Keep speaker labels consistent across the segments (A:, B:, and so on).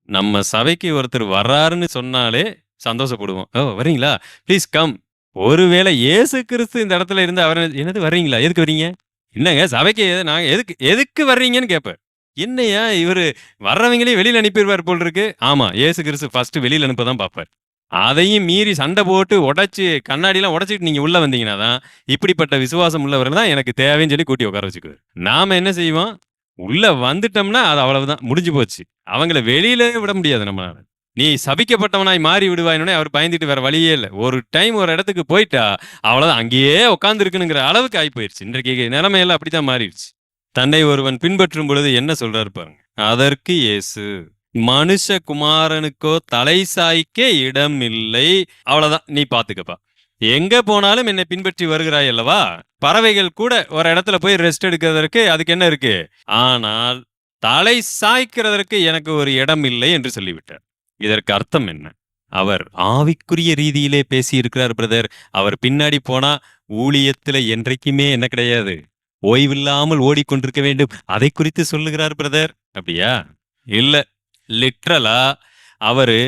A: நம்ம சபைக்கு ஒருத்தர் வர்றாருன்னு சொன்னாலே சந்தோஷப்படுவோம். "ஓ! வர்றீங்களா? Please come." ஒருவேளை இயேசு கிறிஸ்து இந்த இடத்துல இருந்து அவர "என்னது வர்றீங்களா? எதுக்கு வர்றீங்க? என்னங்க சபைக்கு நாங்க எதுக்கு எதுக்கு வர்றீங்கன்னு?" கேட்பார். என்னய்யா இவரு வர்றவங்களையும் வெளியில அனுப்பிருவார் போல இருக்கு. ஆமா, இயேசு கிறிஸ்து ஃபர்ஸ்ட் வெளியில அனுப்ப தான் பார்ப்பார். அதையும் மீறி சண்டை போட்டு உடைச்சு கண்ணாடிலாம் உடைச்சிட்டு நீங்க உள்ள வந்தீங்கன்னா தான், இப்படிப்பட்ட விசுவாசம் உள்ளவர்கள் தான் எனக்கு தேவைன்னு சொல்லி கூட்டி உட்கார வச்சுக்குவாரு. நாம என்ன செய்வோம்? உள்ள வந்துட்டோம்னா அது அவ்வளவுதான். முடிஞ்சு போச்சு. அவங்கள வெளியிலயே விட முடியாது நம்மளால. நீ சபிக்கப்பட்டவனாய் மாறி விடுவாய்ன்னே அவர் பயந்துட்டு வேற வழியே இல்ல. ஒரு டைம் ஒரு இடத்துக்கு போயிட்டா, அவ்வளவுதான் அங்கேயே உட்கார்ந்து இருக்கணுங்கிற அளவுக்கு ஆயி போயிருச்சு. இன்றைக்கு நிலைமையெல்லாம் அப்படித்தான் மாறிடுச்சு. தன்னை ஒருவன் பின்பற்றும் பொழுது என்ன சொல்றாரு பாருங்க. அதற்கு இயேசு, மனுஷகுமாரனுக்கோ தலை சாய்க்க இடம் இல்லை. அவ்வளவுதான், நீ பாத்துக்கப்பா. எங்க போனாலும் என்னை பின்பற்றி வருகிறாய் அல்லவா? பறவைகள் கூட ஒரு இடத்துல போய் ரெஸ்ட் எடுக்கிறதற்கு அதுக்கு என்ன இருக்கு? ஆனால் தலை சாய்க்கிறதற்கு எனக்கு ஒரு இடம் இல்லை என்று சொல்லிவிட்டார். இதற்கு அர்த்தம் என்ன? அவர் ஆவிக்குரிய ரீதியிலே பேசியிருக்கிறார் பிரதர். அவர் பின்னாடி போனா ஊழியத்துல என்றைக்குமே என்ன கிடையாது, ஓய்வில்லாமல் ஓடிக்கொண்டிருக்க வேண்டும். அதை குறித்து சொல்லுகிறார் பிரதர். அப்படியா? இல்ல, லிட்ரலா அவரு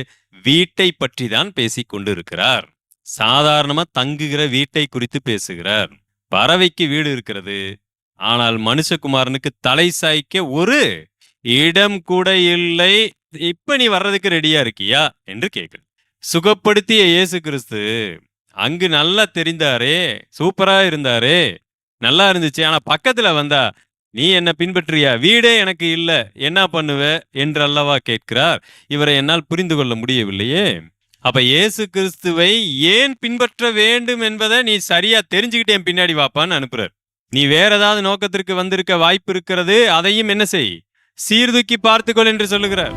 A: வீட்டை பற்றி தான் பேசிக் கொண்டிருக்கிறார். சாதாரணமா தங்குகிற வீட்டை குறித்து பேசுகிறார். பறவைக்கு வீடு இருக்கிறது, ஆனால் மனுஷகுமாரனுக்கு தலை சாய்க்க ஒரு இடம் கூட இல்லை. இப்ப நீ வர்றதுக்கு ரெடியா இருக்கியா என்று கேட்குது. சுகப்படுத்திய இயேசு கிறிஸ்து அங்கு நல்லா தெரிந்தாரே, சூப்பரா இருந்தாரே, நல்லா இருந்துச்சு. ஆனா பக்கத்துல வந்தா நீ என்ன பின்பற்றியா? வீடே எனக்கு இல்ல, என்ன பண்ணுவ என்று அல்லவா கேட்கிறார். இவரை என்னால் புரிந்து கொள்ள முடியவில்லையே. அப்ப இயேசு கிறிஸ்துவை ஏன் பின்பற்ற வேண்டும் என்பதை நீ சரியா தெரிஞ்சுக்கிட்டு என் பின்னாடி வாப்பான்னு அனுப்புறார். நீ வேற ஏதாவது நோக்கத்திற்கு வந்திருக்க வாய்ப்பு இருக்கிறது, அதையும் என்ன செய், சீர்தூக்கி பார்த்துக்கொள் என்று சொல்லுகிறார்.